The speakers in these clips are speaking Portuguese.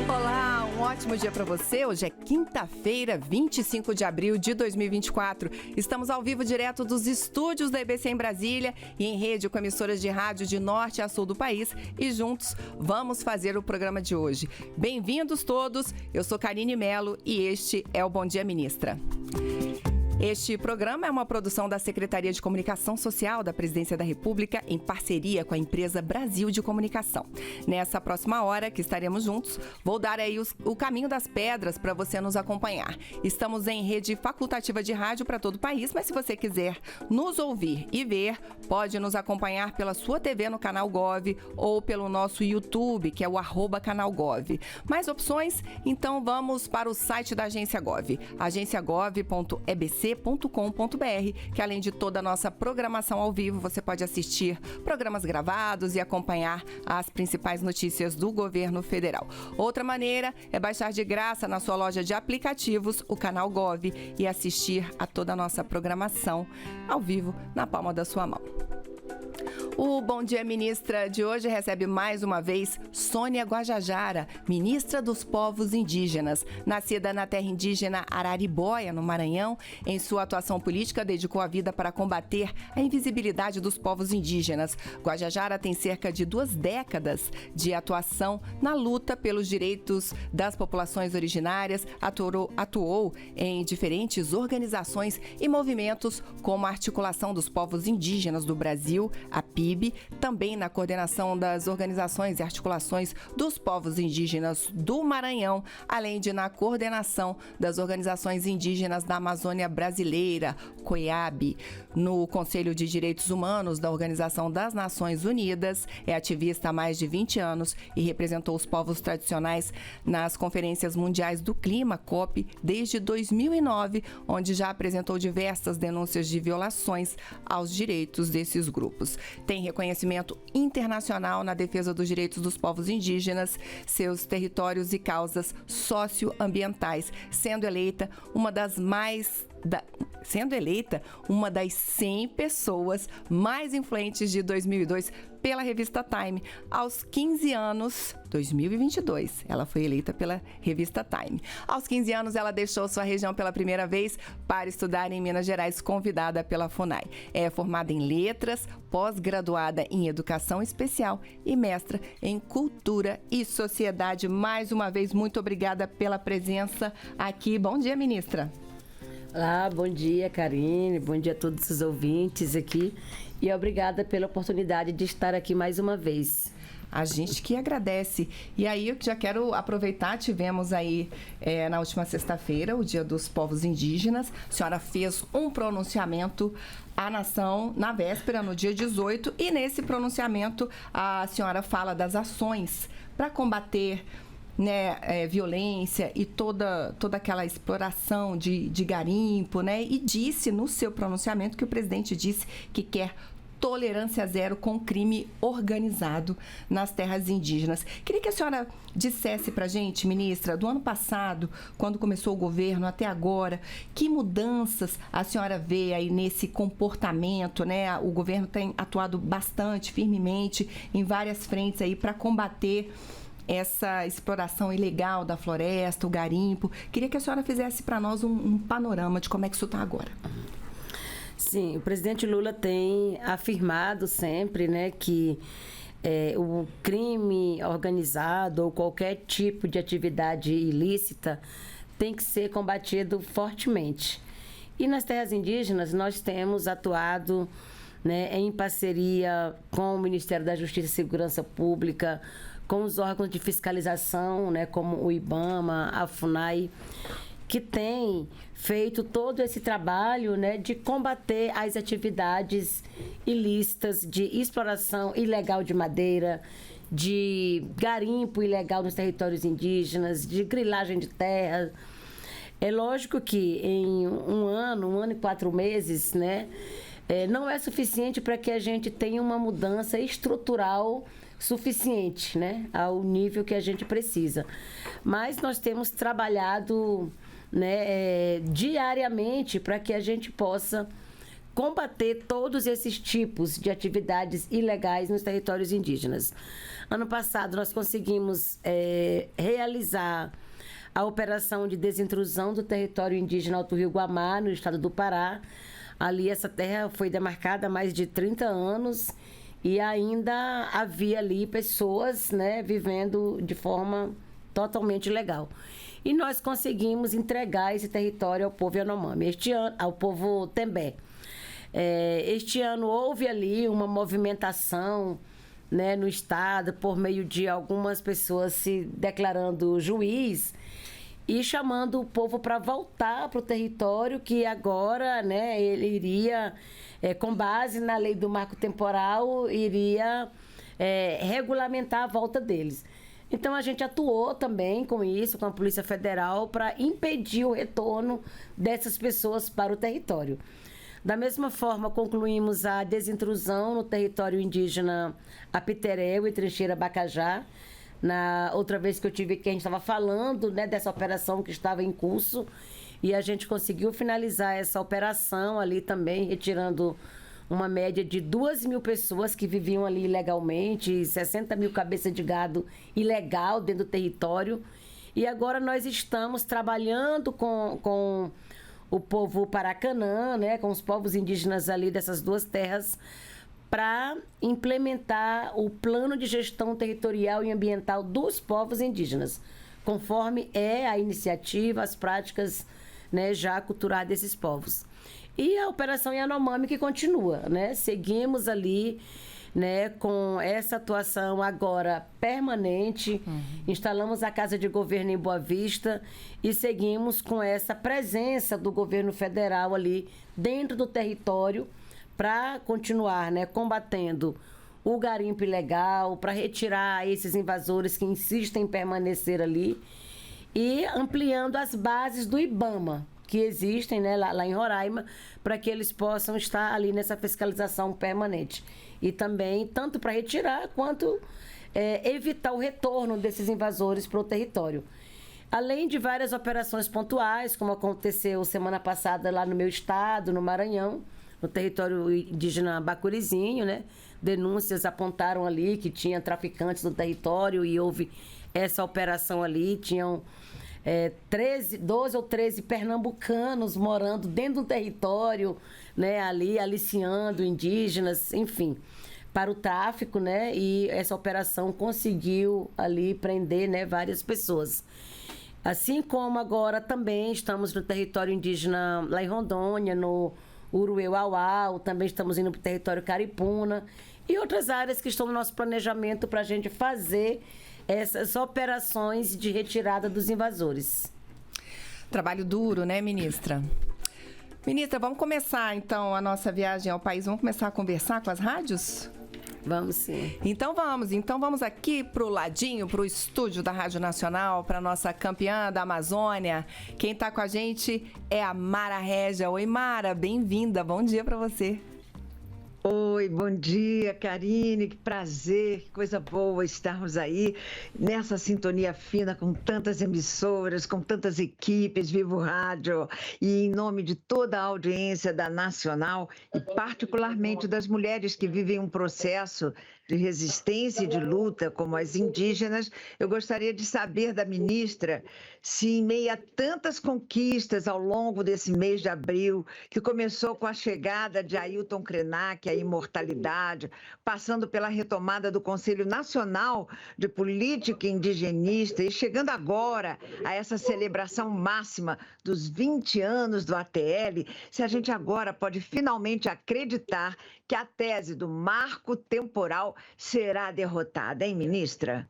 Olá, um ótimo dia para você. Hoje é quinta-feira, 25 de abril de 2024. Estamos ao vivo direto dos estúdios da EBC em Brasília e em rede com emissoras de rádio de norte a sul do país. E juntos vamos fazer o programa de hoje. Bem-vindos todos. Eu sou Karine Melo e este é o Bom Dia Ministra. Este programa é uma produção da Secretaria de Comunicação Social da Presidência da República em parceria com a empresa Brasil de Comunicação. Nessa próxima hora que estaremos juntos, vou dar aí o caminho das pedras para você nos acompanhar. Estamos em rede facultativa de rádio para todo o país, mas se você quiser nos ouvir e ver, pode nos acompanhar pela sua TV no Canal Gov ou pelo nosso YouTube, que é o @canalgov. Mais opções? Então vamos para o site da Agência Gov, agenciagov.ebc.com.br, que além de toda a nossa programação ao vivo, você pode assistir programas gravados e acompanhar as principais notícias do governo federal. Outra maneira é baixar de graça na sua loja de aplicativos o Canal Gov e assistir a toda a nossa programação ao vivo na palma da sua mão. O Bom Dia Ministra de hoje recebe mais uma vez Sônia Guajajara, ministra dos Povos Indígenas. Nascida na terra indígena Araribóia, no Maranhão, em sua atuação política dedicou a vida para combater a invisibilidade dos povos indígenas. Guajajara tem cerca de 2 décadas de atuação na luta pelos direitos das populações originárias, atuou em diferentes organizações e movimentos como a Articulação dos Povos Indígenas do Brasil, a PIB, também na coordenação das organizações e articulações dos povos indígenas do Maranhão, além de na coordenação das organizações indígenas da Amazônia Brasileira, COIAB. No Conselho de Direitos Humanos da Organização das Nações Unidas, é ativista há mais de 20 anos e representou os povos tradicionais nas Conferências Mundiais do Clima, COP, desde 2009, onde já apresentou diversas denúncias de violações aos direitos desses grupos. Tem reconhecimento internacional na defesa dos direitos dos povos indígenas, seus territórios e causas socioambientais, sendo eleita uma das 100 pessoas mais influentes de 2002 pela revista Time. Aos 15 anos, 2022, ela foi eleita pela revista Time. Aos 15 anos, ela deixou sua região pela primeira vez para estudar em Minas Gerais, convidada pela FUNAI. É formada em letras, pós-graduada em educação especial e mestra em cultura e sociedade. Mais uma vez, muito obrigada pela presença aqui. Bom dia, ministra. Olá, bom dia, Karine, bom dia a todos os ouvintes aqui e obrigada pela oportunidade de estar aqui mais uma vez. A gente que agradece. E aí eu já quero aproveitar, tivemos aí na última sexta-feira, o Dia dos Povos Indígenas. A senhora fez um pronunciamento à nação na véspera, no dia 18, e nesse pronunciamento a senhora fala das ações para combater violência e toda aquela exploração de garimpo, e disse no seu pronunciamento que o presidente disse que quer tolerância zero com crime organizado nas terras indígenas. Queria que a senhora dissesse pra gente, ministra, do ano passado, quando começou o governo, até agora, que mudanças a senhora vê aí nesse comportamento, O governo tem atuado bastante, firmemente, em várias frentes aí para combater essa exploração ilegal da floresta, o garimpo. Queria que a senhora fizesse para nós um panorama de como é que isso está agora. Sim, o presidente Lula tem afirmado sempre, que o crime organizado ou qualquer tipo de atividade ilícita tem que ser combatido fortemente. E nas terras indígenas nós temos atuado em parceria com o Ministério da Justiça e Segurança Pública, com os órgãos de fiscalização, como o IBAMA, a FUNAI, que tem feito todo esse trabalho de combater as atividades ilícitas de exploração ilegal de madeira, de garimpo ilegal nos territórios indígenas, de grilagem de terra. É lógico que em um ano e 4 meses, não é suficiente para que a gente tenha uma mudança estrutural suficiente, ao nível que a gente precisa. Mas nós temos trabalhado diariamente para que a gente possa combater todos esses tipos de atividades ilegais nos territórios indígenas. Ano passado, nós conseguimos realizar a operação de desintrusão do território indígena Alto Rio Guamá, no estado do Pará. Ali, essa terra foi demarcada há mais de 30 anos e ainda havia ali pessoas, né, vivendo de forma totalmente ilegal. E nós conseguimos entregar esse território ao povo Yanomami, ao povo Tembé. Este ano houve ali uma movimentação, né, no estado, por meio de algumas pessoas se declarando juiz e chamando o povo para voltar para o território que agora, né, ele iria, com base na lei do marco temporal, iria regulamentar a volta deles. Então, a gente atuou também com isso, com a Polícia Federal, para impedir o retorno dessas pessoas para o território. Da mesma forma, concluímos a desintrusão no território indígena Apitereu e Trincheira Bacajá. Na outra vez que eu tive aqui, a gente estava falando, né, dessa operação que estava em curso e a gente conseguiu finalizar essa operação ali também, retirando uma média de 2.000 pessoas que viviam ali ilegalmente, 60 mil cabeças de gado ilegal dentro do território. E agora nós estamos trabalhando com o povo Paracanã, né, com os povos indígenas ali dessas duas terras, para implementar o plano de gestão territorial e ambiental dos povos indígenas, conforme a iniciativa, as práticas, né, já culturais desses povos. E a Operação Yanomami que continua, né? Seguimos ali, né, com essa atuação agora permanente, instalamos a Casa de Governo em Boa Vista e seguimos com essa presença do governo federal ali dentro do território para continuar, né, combatendo o garimpo ilegal, para retirar esses invasores que insistem em permanecer ali e ampliando as bases do IBAMA, que existem, né, lá em Roraima, para que eles possam estar ali nessa fiscalização permanente. E também, tanto para retirar, quanto evitar o retorno desses invasores para o território. Além de várias operações pontuais, como aconteceu semana passada lá no meu estado, no Maranhão, no território indígena Bacurizinho, né? Denúncias apontaram ali que tinha traficantes no território e houve essa operação ali, tinham 12 ou 13 pernambucanos morando dentro do território, né, ali aliciando indígenas, enfim, para o tráfico, né, e essa operação conseguiu ali prender, né, várias pessoas. Assim como agora também estamos no território indígena lá em Rondônia, no Uruê-Uauau, também estamos indo para o território Caripuna e outras áreas que estão no nosso planejamento para a gente fazer essas operações de retirada dos invasores. Trabalho duro, né, ministra? Ministra, vamos começar, então, a nossa viagem ao país. Vamos começar a conversar com as rádios? Vamos sim. Então vamos aqui pro ladinho, pro estúdio da Rádio Nacional, para nossa campeã da Amazônia. Quem está com a gente é a Mara Régia. Oi, Mara, bem-vinda. Bom dia para você. Oi, bom dia, Karine, que prazer, que coisa boa estarmos aí nessa sintonia fina com tantas emissoras, com tantas equipes, Vivo Rádio, e em nome de toda a audiência da Nacional e particularmente das mulheres que vivem um processo de resistência e de luta, como as indígenas, eu gostaria de saber da ministra se, em meio a tantas conquistas ao longo desse mês de abril, que começou com a chegada de Ailton Krenak, a imortalidade, passando pela retomada do Conselho Nacional de Política Indigenista e chegando agora a essa celebração máxima dos 20 anos do ATL, se a gente agora pode finalmente acreditar que a tese do marco temporal será derrotada, hein, ministra?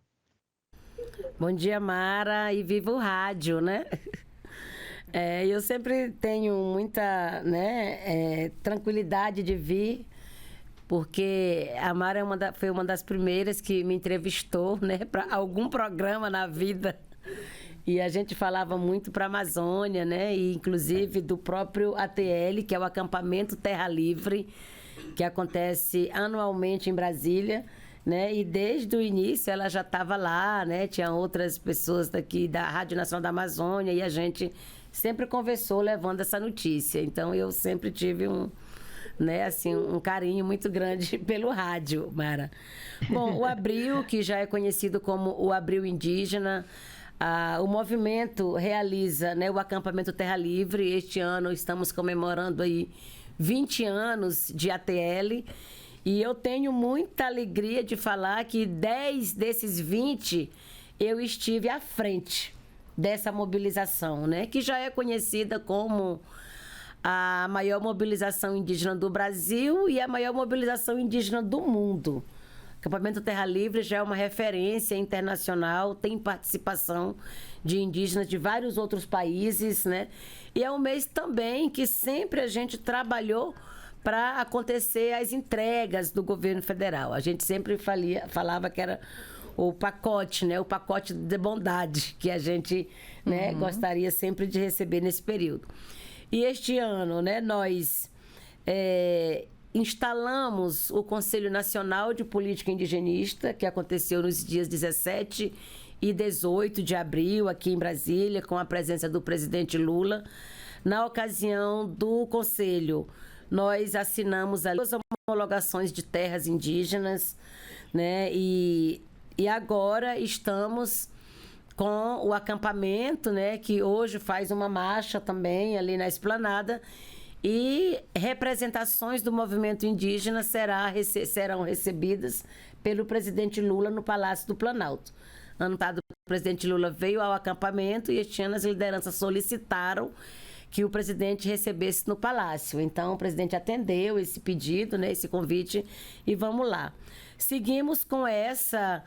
Bom dia, Mara, e viva o rádio, né? Eu sempre tenho muita, né, tranquilidade de vir, porque a Mara foi uma das primeiras que me entrevistou, né, para algum programa na vida. E a gente falava muito para a Amazônia, né, e inclusive do próprio ATL, que é o Acampamento Terra Livre, que acontece anualmente em Brasília, né? E desde o início ela já estava lá, né? Tinha outras pessoas daqui da Rádio Nacional da Amazônia e a gente sempre conversou levando essa notícia. Então eu sempre tive né? Assim, um carinho muito grande pelo rádio, Mara. Bom, o Abril, que já é conhecido como o Abril Indígena, o movimento realiza, né, o acampamento Terra Livre. Este ano estamos comemorando aí 20 anos de ATL. E eu tenho muita alegria de falar que 10 desses 20 eu estive à frente dessa mobilização, né? Que já é conhecida como a maior mobilização indígena do Brasil e a maior mobilização indígena do mundo. O acampamento Terra Livre já é uma referência internacional, tem participação de indígenas de vários outros países, né? E é um mês também que sempre a gente trabalhou para acontecer as entregas do governo federal. A gente sempre falava que era o pacote, né? O pacote de bondade que a gente, né, gostaria sempre de receber nesse período. E este ano, né, nós instalamos o Conselho Nacional de Política Indigenista, que aconteceu nos dias 17 e 18 de abril, aqui em Brasília, com a presença do presidente Lula. Na ocasião do Conselho, nós assinamos as homologações de terras indígenas, né? E agora estamos com o acampamento, né, que hoje faz uma marcha também ali na esplanada, e representações do movimento indígena serão recebidas pelo presidente Lula no Palácio do Planalto. Ano passado, o presidente Lula veio ao acampamento e este ano as lideranças solicitaram que o presidente recebesse no Palácio. Então, o presidente atendeu esse pedido, né, esse convite, e vamos lá. Seguimos com essa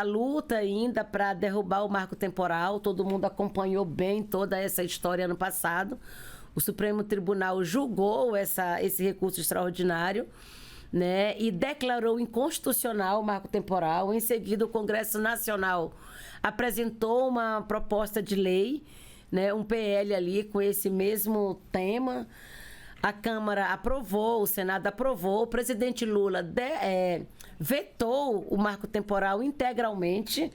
luta ainda para derrubar o marco temporal. Todo mundo acompanhou bem toda essa história ano passado. O Supremo Tribunal julgou esse recurso extraordinário, né, e declarou inconstitucional o marco temporal. Em seguida, o Congresso Nacional apresentou uma proposta de lei, né, um PL ali com esse mesmo tema. A Câmara aprovou, o Senado aprovou, o presidente Lula vetou o marco temporal integralmente,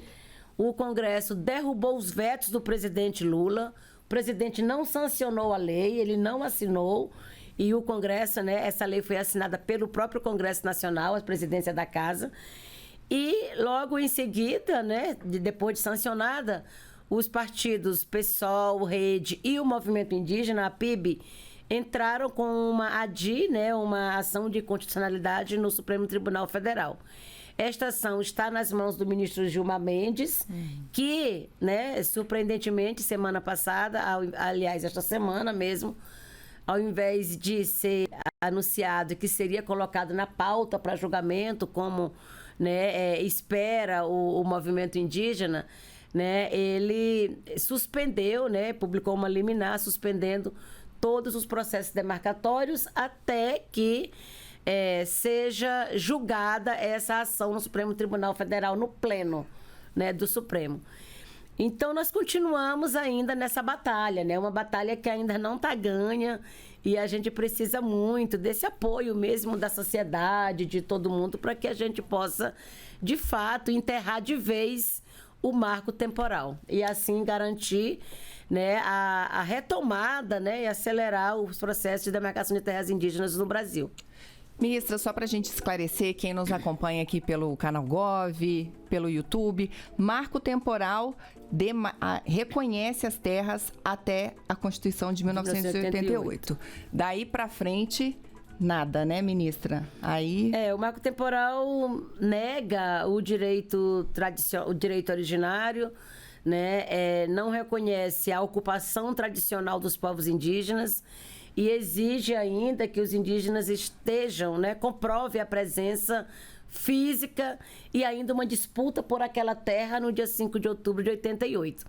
o Congresso derrubou os vetos do presidente Lula, o presidente não sancionou a lei, ele não assinou, e o Congresso, né, essa lei foi assinada pelo próprio Congresso Nacional, a presidência da Casa, e logo em seguida, né, depois de sancionada, os partidos PSOL, Rede e o Movimento Indígena, a PIB, entraram com uma ADI, né, uma ação de constitucionalidade no Supremo Tribunal Federal. Esta ação está nas mãos do ministro Gilmar Mendes, que, né, surpreendentemente, semana passada, aliás, esta semana mesmo, ao invés de ser anunciado que seria colocado na pauta para julgamento, como, né, espera o movimento indígena, né, ele suspendeu, né, publicou uma liminar suspendendo todos os processos demarcatórios até que seja julgada essa ação no Supremo Tribunal Federal, no pleno, né, do Supremo. Então, nós continuamos ainda nessa batalha, né, uma batalha que ainda não está ganha, e a gente precisa muito desse apoio mesmo da sociedade, de todo mundo, para que a gente possa, de fato, enterrar de vez o marco temporal e assim garantir, né, a retomada, né, e acelerar os processos de demarcação de terras indígenas no Brasil. Ministra, só para a gente esclarecer, quem nos acompanha aqui pelo canal Gov, pelo YouTube, marco temporal reconhece as terras até a Constituição de 1988. Daí para frente, nada, né, ministra? Aí... o marco temporal nega o direito originário, né? Não reconhece a ocupação tradicional dos povos indígenas e exige ainda que os indígenas estejam, né, comprove a presença física e ainda uma disputa por aquela terra no dia 5 de outubro de 88.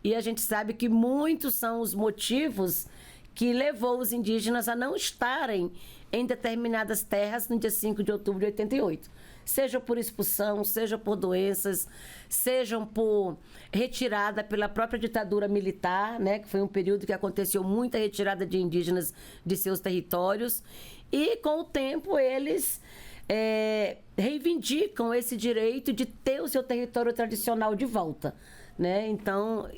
E a gente sabe que muitos são os motivos que levou os indígenas a não estarem em determinadas terras no dia 5 de outubro de 88. Seja por expulsão, seja por doenças, sejam por retirada pela própria ditadura militar, né, que foi um período que aconteceu muita retirada de indígenas de seus territórios. E, com o tempo, eles reivindicam esse direito de ter o seu território tradicional de volta, né? Então,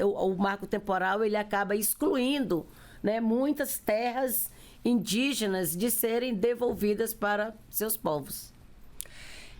o marco temporal ele acaba excluindo, né, muitas terras indígenas de serem devolvidas para seus povos.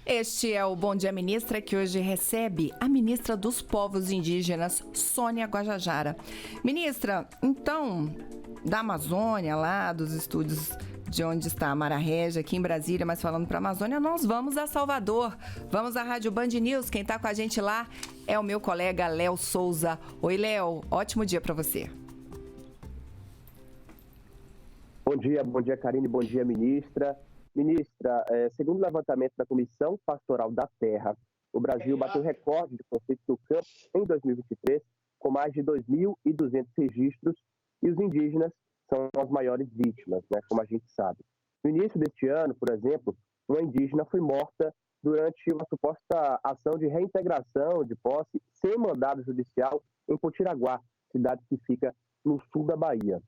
Este é o Bom Dia Ministra, que hoje recebe a ministra dos Povos Indígenas, Sônia Guajajara. Ministra, então, da Amazônia, lá dos estúdios de onde está a Mara Régia, aqui em Brasília, mas falando para a Amazônia, nós vamos a Salvador. Vamos à Rádio Band News. Quem está com a gente lá é o meu colega Léo Souza. Oi, Léo. Ótimo dia para você. Bom dia, Karine. Bom dia, ministra. Ministra, segundo o levantamento da Comissão Pastoral da Terra, o Brasil bateu recorde de conflitos no campo em 2023, com mais de 2.200 registros, e os indígenas são as maiores vítimas, né, como a gente sabe. No início deste ano, por exemplo, uma indígena foi morta durante uma suposta ação de reintegração de posse sem mandado judicial em Potiraguá, cidade que fica no sul da Bahia.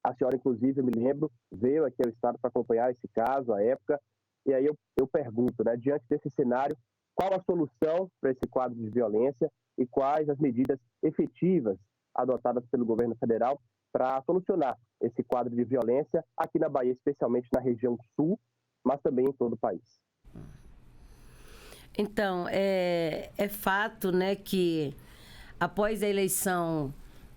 A senhora, inclusive, eu me lembro, veio aqui ao estado para acompanhar esse caso, à época, e aí eu pergunto, né, diante desse cenário, qual a solução para esse quadro de violência e quais as medidas efetivas adotadas pelo governo federal para solucionar esse quadro de violência aqui na Bahia, especialmente na região sul, mas também em todo o país? Então, é fato, né, que após a eleição,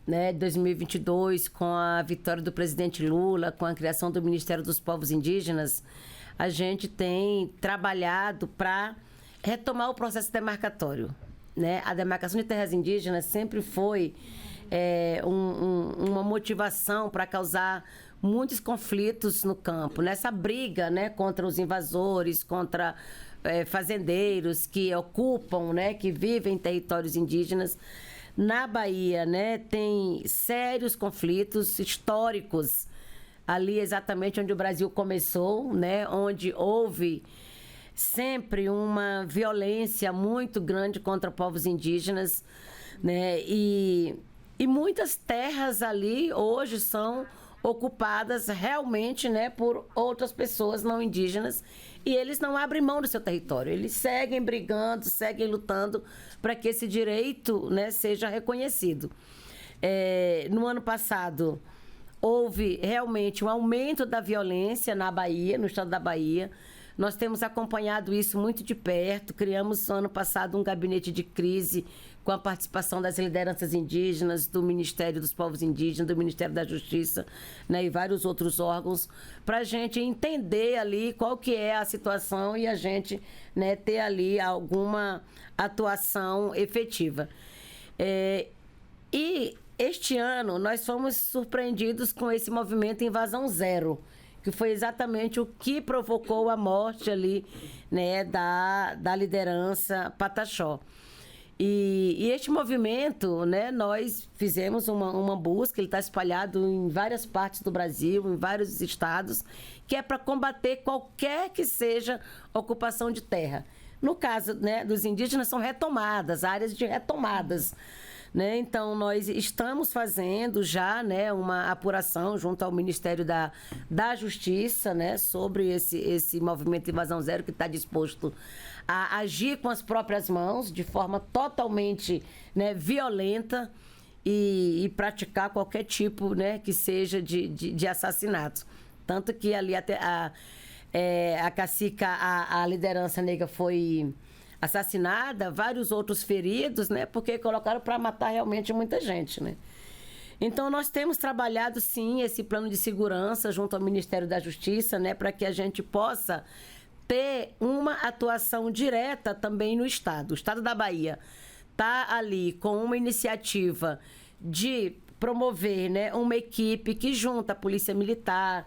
né, 2022, com a vitória do presidente Lula, com a criação do Ministério dos Povos Indígenas, a gente tem trabalhado para retomar o processo demarcatório, né? A demarcação de terras indígenas sempre foi uma motivação para causar muitos conflitos no campo, nessa briga, né, contra os invasores, contra fazendeiros que ocupam, né, que vivem em territórios indígenas. Na Bahia, né, tem sérios conflitos históricos, ali exatamente onde o Brasil começou, né, onde houve sempre uma violência muito grande contra povos indígenas, né, e muitas terras ali hoje são ocupadas realmente, né, por outras pessoas não indígenas, e eles não abrem mão do seu território, eles seguem brigando, seguem lutando para que esse direito, né, seja reconhecido. No ano passado, houve realmente um aumento da violência na Bahia, no estado da Bahia. Nós temos acompanhado isso muito de perto, criamos no ano passado um gabinete de crise com a participação das lideranças indígenas, do Ministério dos Povos Indígenas, do Ministério da Justiça, né, e vários outros órgãos, para a gente entender ali qual que é a situação e a gente, né, ter ali alguma atuação efetiva. E este ano nós fomos surpreendidos com esse movimento Invasão Zero, que foi exatamente o que provocou a morte ali, né, da liderança Pataxó. E este movimento, né, nós fizemos uma busca, ele está espalhado em várias partes do Brasil, em vários estados, que é para combater qualquer que seja ocupação de terra. No caso, né, dos indígenas, são retomadas, áreas de retomadas, né? Então, nós estamos fazendo já, né, uma apuração junto ao Ministério da Justiça, né, sobre esse movimento Invasão Zero, que está disposto a agir com as próprias mãos, de forma totalmente, né, violenta e praticar qualquer tipo, né, que seja de assassinato. Tanto que ali até a cacica, a liderança negra foi assassinada, vários outros feridos, né, porque colocaram para matar realmente muita gente, né. Então, nós temos trabalhado, sim, esse plano de segurança junto ao Ministério da Justiça, né, para que a gente possa ter uma atuação direta também no Estado. O Estado da Bahia está ali com uma iniciativa de promover, né, uma equipe que junta a Polícia Militar,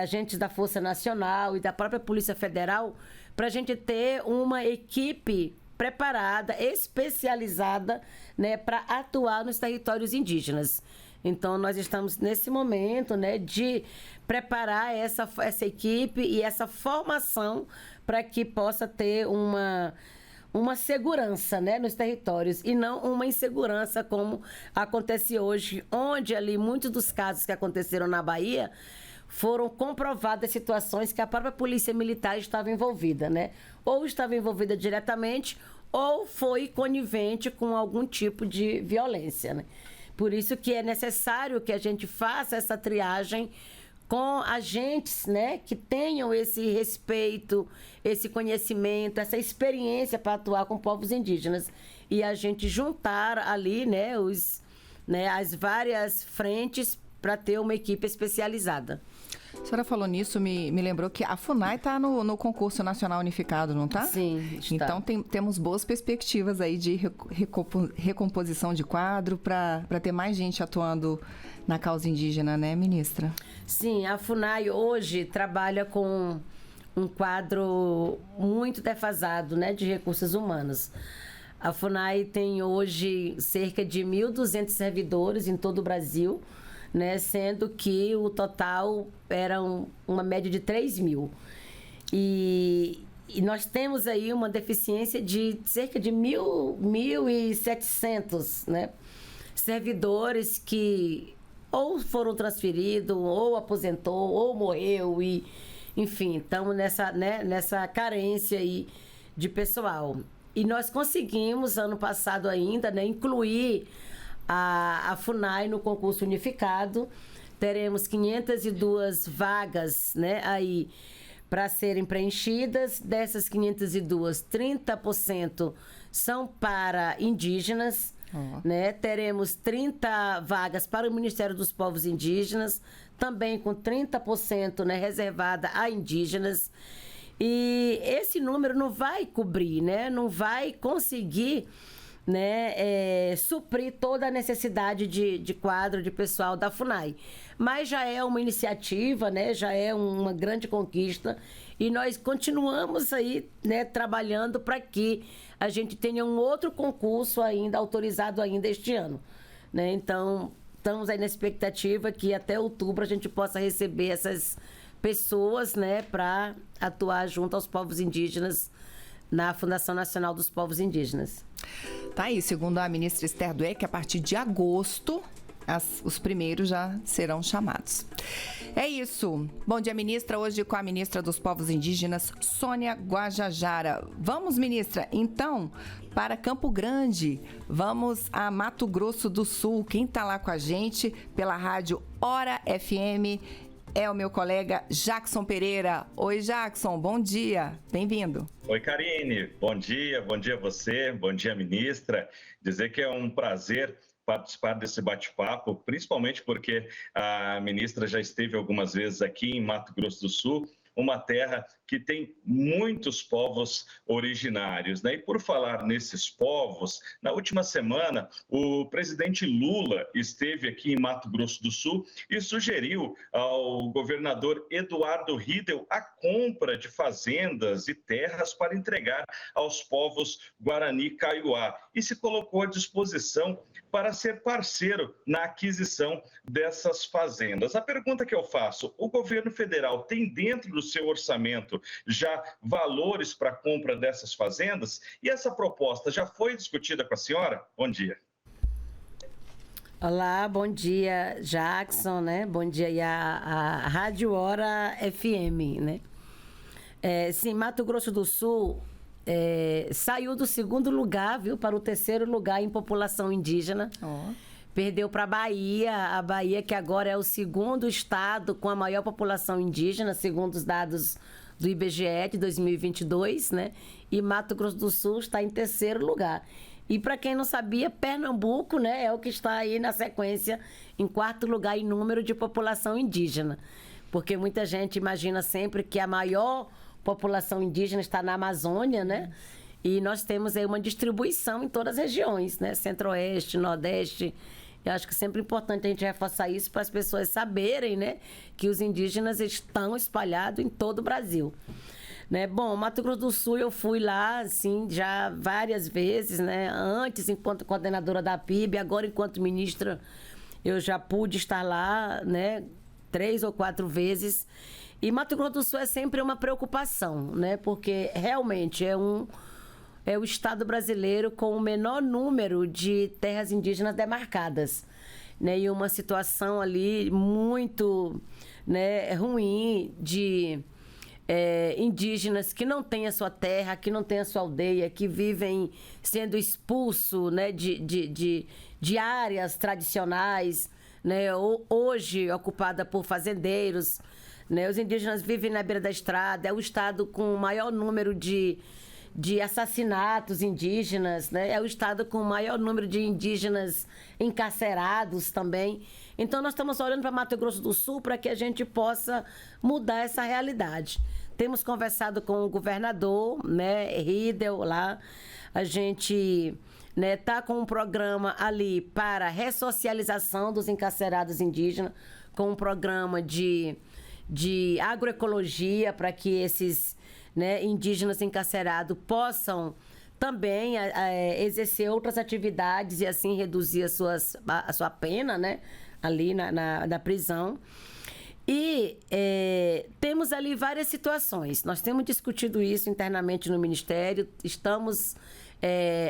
agentes da Força Nacional e da própria Polícia Federal, para a gente ter uma equipe preparada, especializada, né, para atuar nos territórios indígenas. Então, nós estamos nesse momento, né, de preparar essa equipe e essa formação para que possa ter uma segurança, né, nos territórios e não uma insegurança como acontece hoje, onde ali muitos dos casos que aconteceram na Bahia foram comprovadas situações que a própria Polícia Militar estava envolvida, né? Ou estava envolvida diretamente ou foi conivente com algum tipo de violência, né? Por isso que é necessário que a gente faça essa triagem com agentes, né, que tenham esse respeito, esse conhecimento, essa experiência para atuar com povos indígenas. E a gente juntar ali, né, as várias frentes para ter uma equipe especializada. A senhora falou nisso, me lembrou que a FUNAI está no concurso nacional unificado, não está? Sim, está. Então temos boas perspectivas aí de recomposição de quadro para ter mais gente atuando na causa indígena, né, ministra? Sim, a FUNAI hoje trabalha com um quadro muito defasado, né, de recursos humanos. A FUNAI tem hoje cerca de 1.200 servidores em todo o Brasil, né, sendo que o total era uma média de 3.000. E nós temos aí uma deficiência de cerca de 1.700, né, servidores que ou foram transferidos, ou aposentou, ou morreu, e, enfim, estamos nessa carência aí de pessoal. E nós conseguimos, ano passado ainda, né, incluir a FUNAI no concurso unificado. Teremos 502 vagas, né, aí para serem preenchidas. Dessas 502, 30% são para indígenas. Né? Teremos 30 vagas para o Ministério dos Povos Indígenas, também com 30%, né, reservada a indígenas. E esse número não vai cobrir, né, não vai conseguir, né, suprir toda a necessidade de quadro de pessoal da FUNAI. Mas já é uma iniciativa, né, já é uma grande conquista, e nós continuamos aí, né, trabalhando para que a gente tenha um outro concurso ainda autorizado ainda este ano, né? Então, estamos aí na expectativa que até outubro a gente possa receber essas pessoas, né, para atuar junto aos povos indígenas na Fundação Nacional dos Povos Indígenas. Tá aí, segundo a ministra Esther Dweck, a partir de agosto, os primeiros já serão chamados. É isso. Bom dia, ministra. Hoje com a ministra dos Povos Indígenas, Sônia Guajajara. Vamos, ministra, então, para Campo Grande. Vamos a Mato Grosso do Sul. Quem está lá com a gente pela rádio Hora FM é o meu colega Jackson Pereira. Oi, Jackson, bom dia. Bem-vindo. Oi, Karine. Bom dia a você, bom dia, ministra. Dizer que é um prazer participar desse bate-papo, principalmente porque a ministra já esteve algumas vezes aqui em Mato Grosso do Sul, uma terra que tem muitos povos originários, né? E por falar nesses povos, na última semana, o presidente Lula esteve aqui em Mato Grosso do Sul e sugeriu ao governador Eduardo Riedel a compra de fazendas e terras para entregar aos povos Guarani Kaiowá e se colocou à disposição para ser parceiro na aquisição dessas fazendas. A pergunta que eu faço, o governo federal tem dentro do seu orçamento já valores para a compra dessas fazendas? E essa proposta já foi discutida com a senhora? Bom dia. Olá, bom dia, Jackson, né? Bom dia aí a Rádio Hora FM, né? Sim, Mato Grosso do Sul saiu do 2º lugar, viu, para o 3º lugar em população indígena. Perdeu para a Bahia, que agora é o 2º estado com a maior população indígena, segundo os dados do IBGE de 2022, né? E Mato Grosso do Sul está em 3º lugar. E para quem não sabia, Pernambuco, né, é o que está aí na sequência em 4º lugar em número de população indígena. Porque muita gente imagina sempre que a maior população indígena está na Amazônia, né? E nós temos aí uma distribuição em todas as regiões, né? Centro-Oeste, Nordeste. Eu acho que é sempre importante a gente reforçar isso para as pessoas saberem, né, que os indígenas estão espalhados em todo o Brasil. Né? Bom, Mato Grosso do Sul eu fui lá, assim, já várias vezes, né? Antes, enquanto coordenadora da PIB, agora enquanto ministra, eu já pude estar lá, né, 3 ou 4 vezes. E Mato Grosso do Sul é sempre uma preocupação, né? Porque realmente é o estado brasileiro com o menor número de terras indígenas demarcadas, né? E uma situação ali muito, né, ruim de indígenas que não têm a sua terra, que não têm a sua aldeia, que vivem sendo expulsos, né, de áreas tradicionais, né, hoje ocupada por fazendeiros, né, os indígenas vivem na beira da estrada, é o estado com o maior número de assassinatos indígenas, né, é o estado com o maior número de indígenas encarcerados também. Então, nós estamos olhando para Mato Grosso do Sul para que a gente possa mudar essa realidade. Temos conversado com o governador, né, Riedel, lá. A gente está com um programa ali para ressocialização dos encarcerados indígenas, com um programa de agroecologia para que esses, né, indígenas encarcerados possam também exercer outras atividades e assim reduzir a sua pena, né, ali na prisão. E temos ali várias situações. Nós temos discutido isso internamente no Ministério. Estamos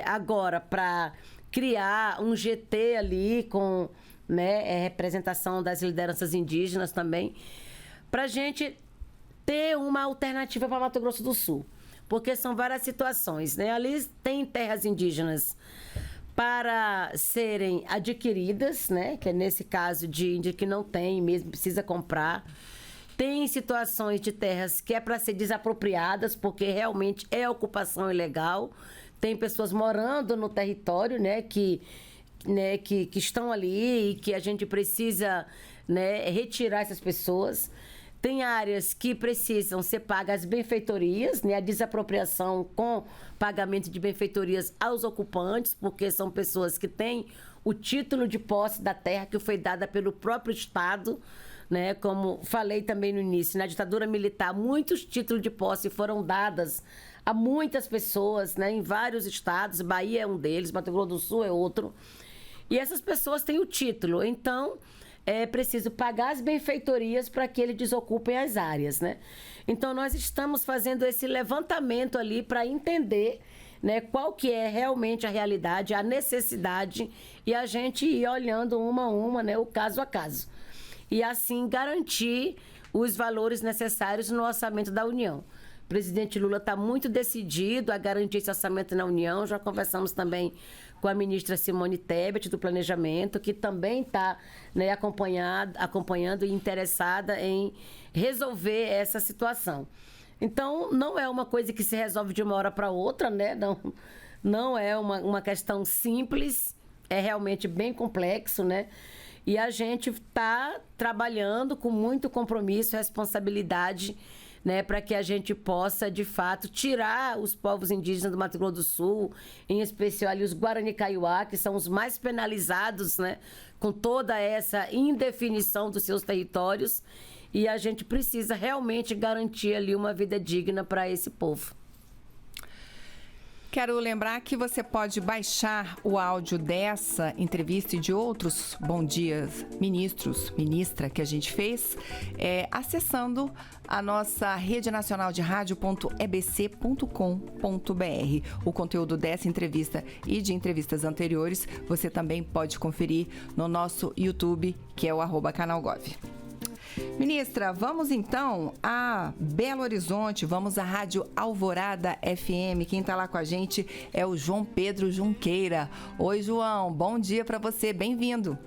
agora para criar um GT ali com, né, representação das lideranças indígenas também, para a gente ter uma alternativa para Mato Grosso do Sul. Porque são várias situações, né? Ali tem terras indígenas para serem adquiridas, né? Que é nesse caso de índio que não tem, mesmo precisa comprar. Tem situações de terras que é para ser desapropriadas, porque realmente é ocupação ilegal. Tem pessoas morando no território, né? Que estão ali e que a gente precisa, né, retirar essas pessoas. Tem áreas que precisam ser pagas benfeitorias, né? A desapropriação com pagamento de benfeitorias aos ocupantes, porque são pessoas que têm o título de posse da terra que foi dada pelo próprio Estado, né? Como falei também no início, na ditadura militar, muitos títulos de posse foram dados a muitas pessoas, né? Em vários estados, Bahia é um deles, Mato Grosso do Sul é outro. E essas pessoas têm o título, então é preciso pagar as benfeitorias para que eles desocupem as áreas, né? Então, nós estamos fazendo esse levantamento ali para entender, né, qual que é realmente a realidade, a necessidade, e a gente ir olhando uma a uma, né, o caso a caso. E, assim, garantir os valores necessários no orçamento da União. O presidente Lula está muito decidido a garantir esse orçamento na União. Já conversamos também com a ministra Simone Tebet, do Planejamento, que também está, né, acompanhando e interessada em resolver essa situação. Então, não é uma coisa que se resolve de uma hora para outra, né? Não é uma questão simples, é realmente bem complexo, né? E a gente está trabalhando com muito compromisso e responsabilidade, né, para que a gente possa, de fato, tirar os povos indígenas do Mato Grosso do Sul, em especial ali os Guarani Kaiowá, que são os mais penalizados, né, com toda essa indefinição dos seus territórios, e a gente precisa realmente garantir ali uma vida digna para esse povo. Quero lembrar que você pode baixar o áudio dessa entrevista e de outros Bom Dias ministra que a gente fez, acessando a nossa rede nacional de rádio.ebc.com.br. O conteúdo dessa entrevista e de entrevistas anteriores você também pode conferir no nosso YouTube, que é o @canalgov. Ministra, vamos então a Belo Horizonte, vamos à Rádio Alvorada FM. Quem está lá com a gente é o João Pedro Junqueira. Oi, João, bom dia para você, bem-vindo.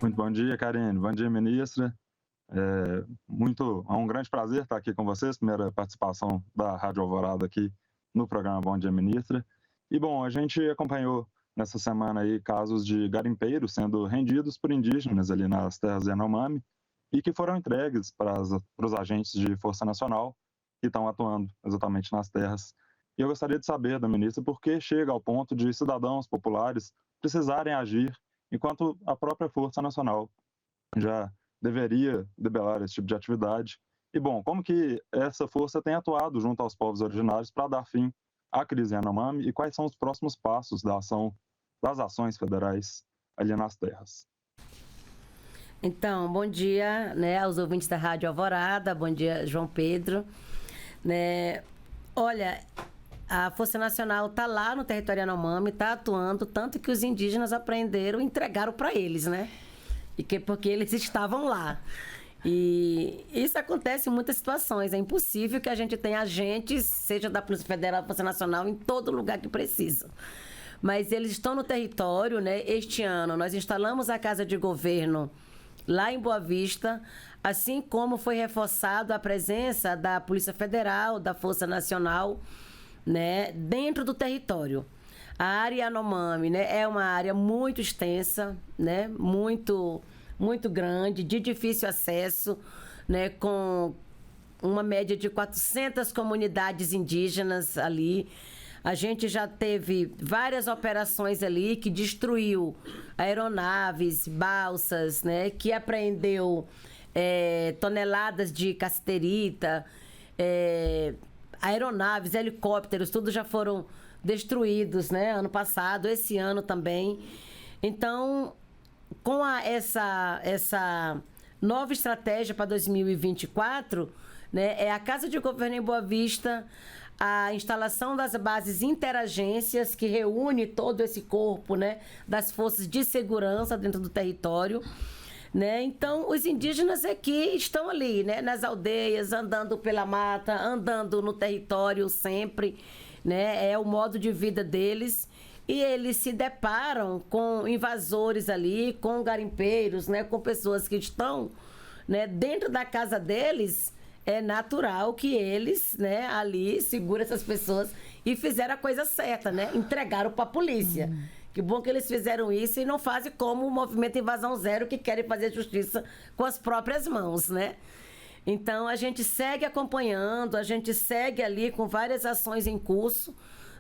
Muito bom dia, Karine, bom dia, ministra. É um grande prazer estar aqui com vocês, primeira participação da Rádio Alvorada aqui no programa Bom Dia, Ministra. E, bom, a gente acompanhou nessa semana aí casos de garimpeiros sendo rendidos por indígenas ali nas terras Yanomami, e que foram entregues para os agentes de Força Nacional que estão atuando exatamente nas terras. E eu gostaria de saber da ministra por que chega ao ponto de cidadãos populares precisarem agir, enquanto a própria Força Nacional já deveria debelar esse tipo de atividade. E, bom, como que essa força tem atuado junto aos povos originários para dar fim à crise Yanomami e quais são os próximos passos das ações federais ali nas terras? Então, bom dia, né, aos ouvintes da Rádio Alvorada, bom dia, João Pedro. Né, olha, a Força Nacional está lá no território Yanomami, está atuando, tanto que os indígenas aprenderam e entregaram para eles, né? Porque eles estavam lá. E isso acontece em muitas situações. É impossível que a gente tenha agentes, seja da Polícia Federal, da Força Nacional, em todo lugar que precisa. mas eles estão no território, né? Este ano nós instalamos a Casa de Governo lá em Boa Vista, assim como foi reforçado a presença da Polícia Federal, da Força Nacional, né, dentro do território. A área Yanomami, né, é uma área muito extensa, né, muito grande, de difícil acesso, né, com uma média de 400 comunidades indígenas ali. A gente já teve várias operações ali que destruiu aeronaves, balsas, né, que apreendeu toneladas de cassiterita, aeronaves, helicópteros, tudo já foram destruídos, né? Ano passado, esse ano também. Então, com essa nova estratégia para 2024, né, é a Casa de Governo em Boa Vista, a instalação das bases interagências, que reúne todo esse corpo, né, das forças de segurança dentro do território. Né? Então, os indígenas aqui estão ali, né? Nas aldeias, andando pela mata, andando no território sempre, né? É o modo de vida deles. E eles se deparam com invasores ali, com garimpeiros, né? Com pessoas que estão, né, dentro da casa deles. É natural que eles, né, ali seguram essas pessoas e fizeram a coisa certa, né? Entregaram para a polícia. Que bom que eles fizeram isso e não fazem como o movimento Invasão Zero, que querem fazer justiça com as próprias mãos, né? Então, a gente segue acompanhando, a gente segue ali com várias ações em curso,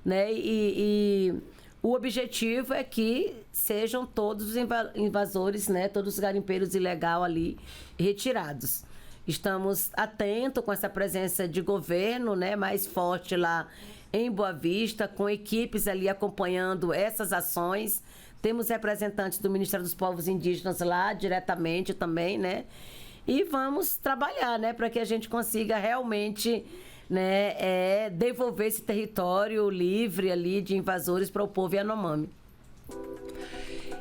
né? E o objetivo é que sejam todos os invasores, né? Todos os garimpeiros ilegais ali retirados. Estamos atentos com essa presença de governo, né, mais forte lá em Boa Vista, com equipes ali acompanhando essas ações. Temos representantes do Ministério dos Povos Indígenas lá diretamente também, né? E vamos trabalhar, né, para que a gente consiga realmente, né, devolver esse território livre ali de invasores para o povo Yanomami.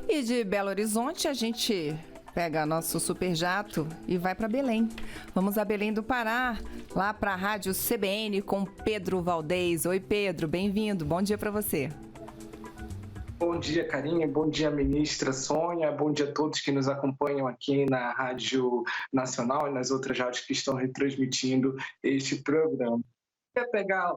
E de Belo Horizonte a gente pega nosso superjato e vai para Belém. Vamos a Belém do Pará, lá para a Rádio CBN com Pedro Valdez. Oi, Pedro, bem-vindo. Bom dia para você. Bom dia, Karine. Bom dia, ministra Sônia. Bom dia a todos que nos acompanham aqui na Rádio Nacional e nas outras rádios que estão retransmitindo este programa. Eu queria pegar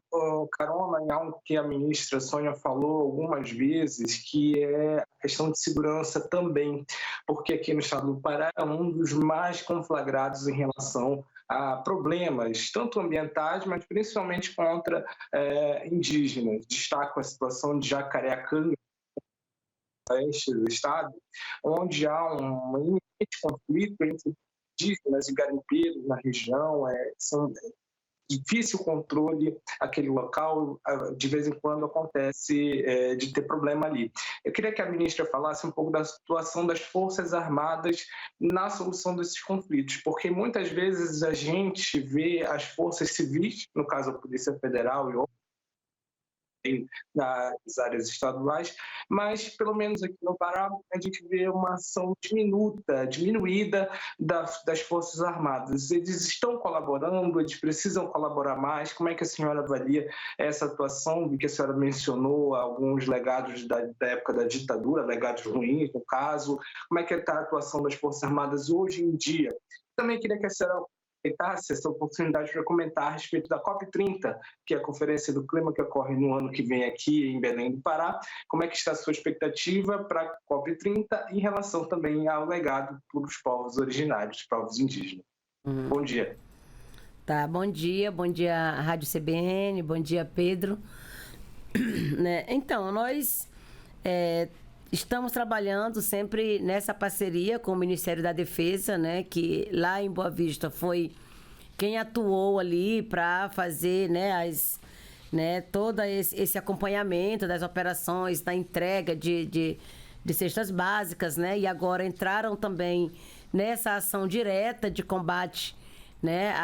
carona em algo que a ministra Sônia falou algumas vezes, que é a questão de segurança também, porque aqui no estado do Pará é um dos mais conflagrados em relação a problemas, tanto ambientais, mas principalmente contra indígenas. Destaco a situação de Jacareacanga, oeste do estado, onde há um iminente conflito entre indígenas e garimpeiros na região, são difícil controle aquele local, de vez em quando acontece de ter problema ali. Eu queria que a ministra falasse um pouco da situação das Forças Armadas na solução desses conflitos, porque muitas vezes a gente vê as forças civis, no caso a Polícia Federal e outras, nas áreas estaduais, mas pelo menos aqui no Pará a gente vê uma ação diminuída das Forças Armadas. Eles estão colaborando, eles precisam colaborar mais. Como é que a senhora avalia essa atuação? Vi que a senhora mencionou alguns legados da época da ditadura, legados ruins no caso. Como é que está a atuação das Forças Armadas hoje em dia? Também queria que a senhora aproveitasse essa oportunidade para comentar a respeito da COP30, que é a Conferência do Clima que ocorre no ano que vem aqui em Belém do Pará. Como é que está a sua expectativa para a COP30 em relação também ao legado para os povos originários, os povos indígenas? Bom dia. Tá, bom dia Rádio CBN, bom dia Pedro. Né? Então, nós estamos trabalhando sempre nessa parceria com o Ministério da Defesa, né, que lá em Boa Vista foi quem atuou ali para fazer, né, todo esse acompanhamento das operações, da entrega de cestas básicas, né, e agora entraram também nessa ação direta de combate, né,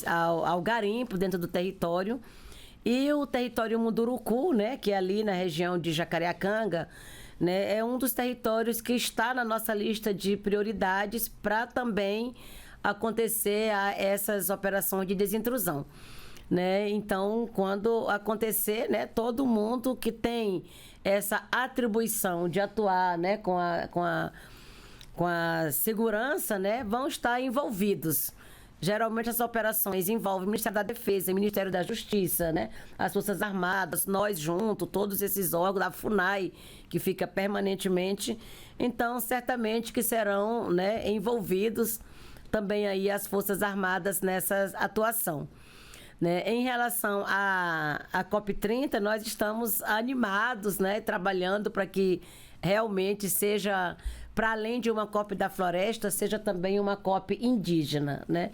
ao garimpo dentro do território. E o território Munduruku, né, que é ali na região de Jacareacanga, né, é um dos territórios que está na nossa lista de prioridades para também acontecer essas operações de desintrusão. né? Então, quando acontecer, né, todo mundo que tem essa atribuição de atuar, né, com a segurança, né, vão estar envolvidos. Geralmente as operações envolvem o Ministério da Defesa, o Ministério da Justiça, né, as Forças Armadas, nós juntos, todos esses órgãos, a FUNAI, que fica permanentemente. Então, certamente que serão, né, envolvidos também aí as Forças Armadas nessa atuação. Né? Em relação à COP30, nós estamos animados, né, trabalhando para que realmente seja, para além de uma COP da floresta, seja também uma COP indígena, né?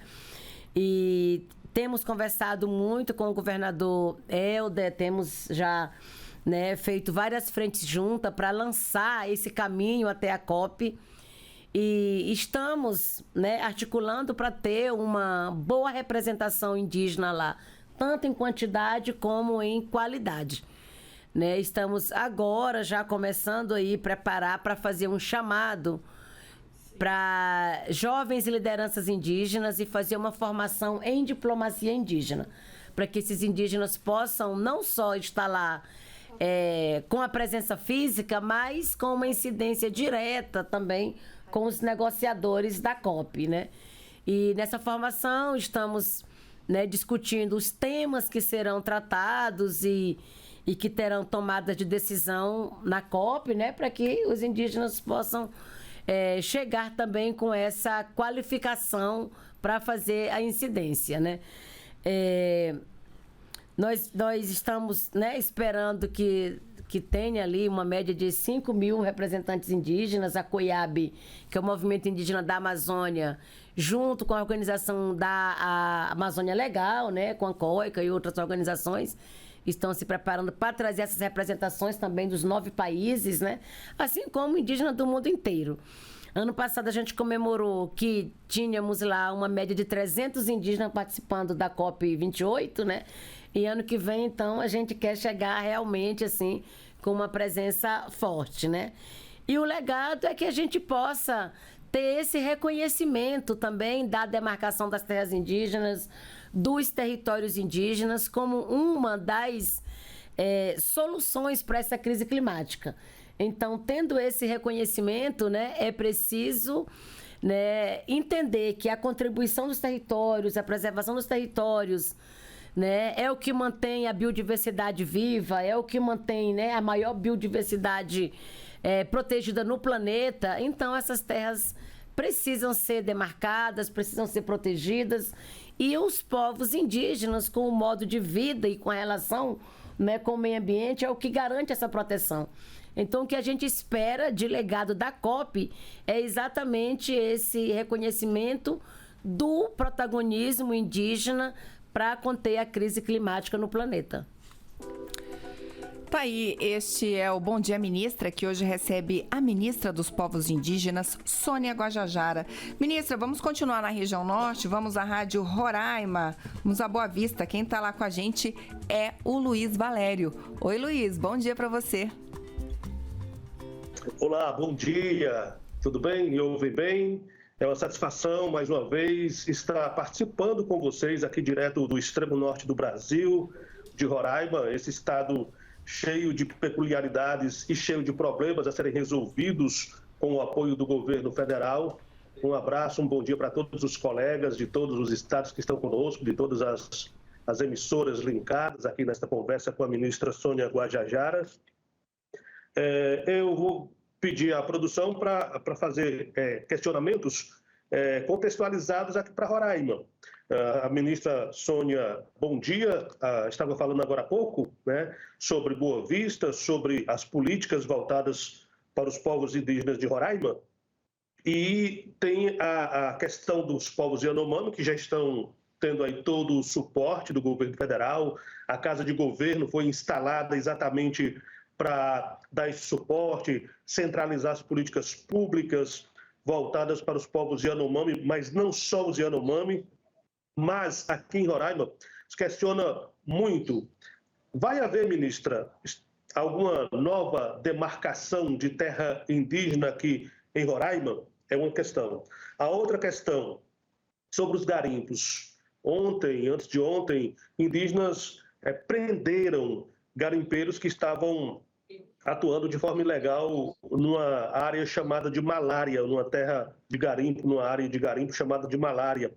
E temos conversado muito com o governador Helder, temos já, né, feito várias frentes juntas para lançar esse caminho até a COP. E estamos, né, articulando para ter uma boa representação indígena lá, tanto em quantidade como em qualidade. Né? Estamos agora já começando aí preparar para fazer um chamado para jovens e lideranças indígenas e fazer uma formação em diplomacia indígena, para que esses indígenas possam não só estar lá com a presença física, mas com uma incidência direta também com os negociadores da COP, né? E nessa formação estamos, né, discutindo os temas que serão tratados e que terão tomada de decisão na COP, né, para que os indígenas possam chegar também com essa qualificação para fazer a incidência, né? Nós estamos, né, esperando que tenha ali uma média de 5.000 representantes indígenas, a COIAB, que é o Movimento Indígena da Amazônia, junto com a organização da Amazônia Legal, né, com a COICA e outras organizações, estão se preparando para trazer essas representações também dos 9 países, né, assim como indígena do mundo inteiro. Ano passado a gente comemorou que tínhamos lá uma média de 300 indígenas participando da COP28, né? E ano que vem, então, a gente quer chegar realmente, assim, com uma presença forte, né? E o legado é que a gente possa ter esse reconhecimento também da demarcação das terras indígenas, dos territórios indígenas, como uma das soluções para essa crise climática. Então, tendo esse reconhecimento, né, é preciso, né, entender que a contribuição dos territórios, a preservação dos territórios, né, é o que mantém a biodiversidade viva, é o que mantém, né, a maior biodiversidade protegida no planeta. Então, essas terras precisam ser demarcadas, precisam ser protegidas, e os povos indígenas, com o modo de vida e com a relação, né, com o meio ambiente, é o que garante essa proteção. Então, o que a gente espera de legado da COP é exatamente esse reconhecimento do protagonismo indígena para conter a crise climática no planeta. Tá aí, este é o Bom Dia Ministra, que hoje recebe a ministra dos Povos Indígenas, Sônia Guajajara. Ministra, vamos continuar na região norte, vamos à Rádio Roraima, vamos a Boa Vista. Quem está lá com a gente é o Luiz Valério. Oi, Luiz, bom dia para você. Olá, bom dia, tudo bem? Me ouvem bem? É uma satisfação, mais uma vez, estar participando com vocês aqui direto do extremo norte do Brasil, de Roraima, esse estado cheio de peculiaridades e cheio de problemas a serem resolvidos com o apoio do governo federal. Um abraço, um bom dia para todos os colegas de todos os estados que estão conosco, de todas as emissoras linkadas aqui nesta conversa com a ministra Sônia Guajajara. Eu vou pedir à produção para fazer questionamentos contextualizados aqui para Roraima. A ministra Sônia, bom dia, estava falando agora há pouco, né, sobre Boa Vista, sobre as políticas voltadas para os povos indígenas de Roraima, e tem a questão dos povos Yanomami, que já estão tendo aí todo o suporte do governo federal. A Casa de Governo foi instalada exatamente para dar esse suporte, centralizar as políticas públicas voltadas para os povos Yanomami, mas não só os Yanomami. Mas aqui em Roraima se questiona muito. Vai haver, ministra, alguma nova demarcação de terra indígena aqui em Roraima? É uma questão. A outra questão, sobre os garimpos. ontem, antes de ontem, indígenas prenderam garimpeiros que estavam atuando de forma ilegal numa área chamada de Malária, numa terra de garimpo, numa área de garimpo chamada de Malária.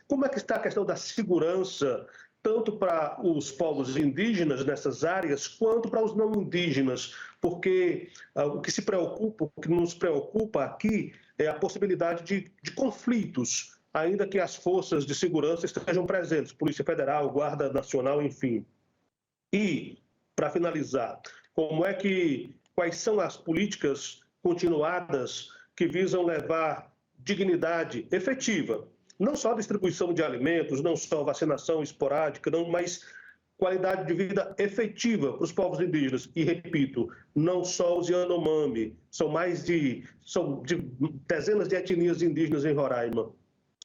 Como é que está a questão da segurança, tanto para os povos indígenas nessas áreas, quanto para os não indígenas? Porque o que nos preocupa aqui é a possibilidade de conflitos, ainda que as forças de segurança estejam presentes, Polícia Federal, Guarda Nacional, enfim. E, para finalizar, quais são as políticas continuadas que visam levar dignidade efetiva, não só a distribuição de alimentos, não só vacinação esporádica, mas qualidade de vida efetiva para os povos indígenas. E, repito, não só os Yanomami, são dezenas de etnias indígenas em Roraima.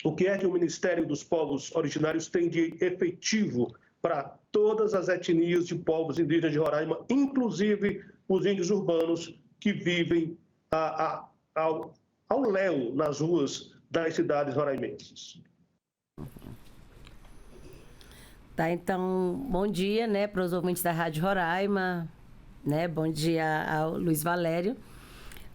O que é que o Ministério dos Povos Originários tem de efetivo para todas as etnias de povos indígenas de Roraima, inclusive os índios urbanos que vivem ao léu nas ruas das cidades roraimenses? Tá, então, bom dia, né, para os ouvintes da Rádio Roraima, né, bom dia ao Luiz Valério,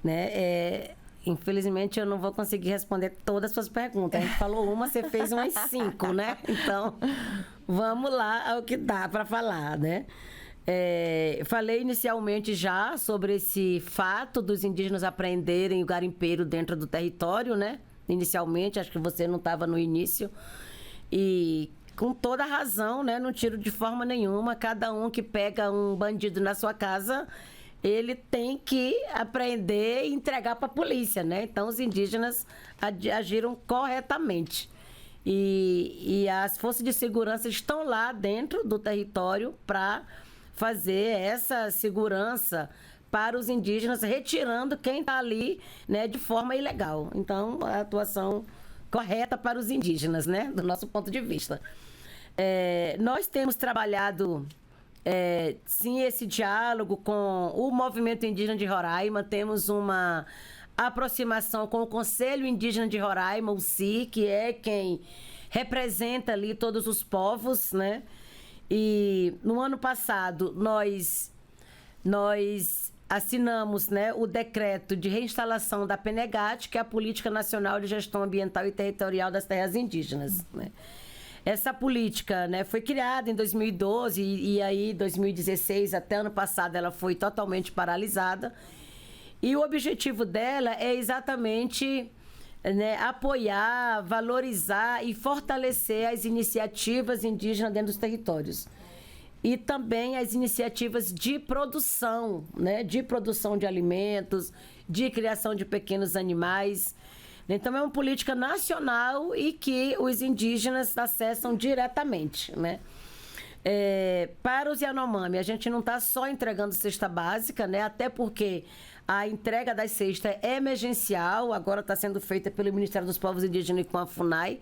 né, infelizmente eu não vou conseguir responder todas as suas perguntas, a gente falou uma, você fez umas 5, né, então vamos lá ao que dá para falar, né. Falei inicialmente já sobre esse fato dos indígenas apreenderem o garimpeiro dentro do território, né, inicialmente, acho que você não estava no início, e com toda a razão, né? Não tiro de forma nenhuma. Cada um que pega um bandido na sua casa, ele tem que apreender e entregar para a polícia, né? Então, os indígenas agiram corretamente. E as forças de segurança estão lá dentro do território para fazer essa segurança para os indígenas, retirando quem está ali, né, de forma ilegal. Então, a atuação correta para os indígenas, né? Do nosso ponto de vista. Nós temos trabalhado, sim, esse diálogo com o Movimento Indígena de Roraima, temos uma aproximação com o Conselho Indígena de Roraima, o CI, que é quem representa ali todos os povos, né? E no ano passado nós assinamos, né, o decreto de reinstalação da PNEGAT, que é a Política Nacional de Gestão Ambiental e Territorial das Terras Indígenas, né? Essa política, né, foi criada em 2012 e aí 2016 até ano passado ela foi totalmente paralisada. E o objetivo dela é exatamente, né, apoiar, valorizar e fortalecer as iniciativas indígenas dentro dos territórios. E também as iniciativas de produção, né, de produção de alimentos, de criação de pequenos animais. Então, é uma política nacional e que os indígenas acessam diretamente, né? Para os Yanomami, a gente não está só entregando cesta básica, né? Até porque a entrega das cestas é emergencial, agora está sendo feita pelo Ministério dos Povos Indígenas e com a FUNAI,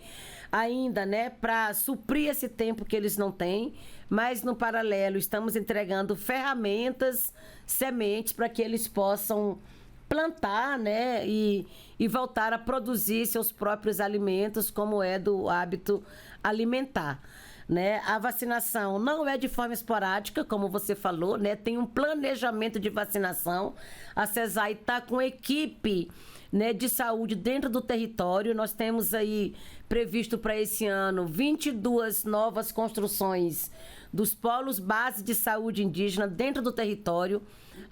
ainda, né, para suprir esse tempo que eles não têm, mas no paralelo estamos entregando ferramentas, sementes para que eles possam plantar, né, e voltar a produzir seus próprios alimentos, como é do hábito alimentar, né? A vacinação não é de forma esporádica, como você falou, né? Tem um planejamento de vacinação. A CESAI está com equipe, né, de saúde dentro do território. Nós temos aí previsto para esse ano 22 novas construções dos polos base de saúde indígena dentro do território.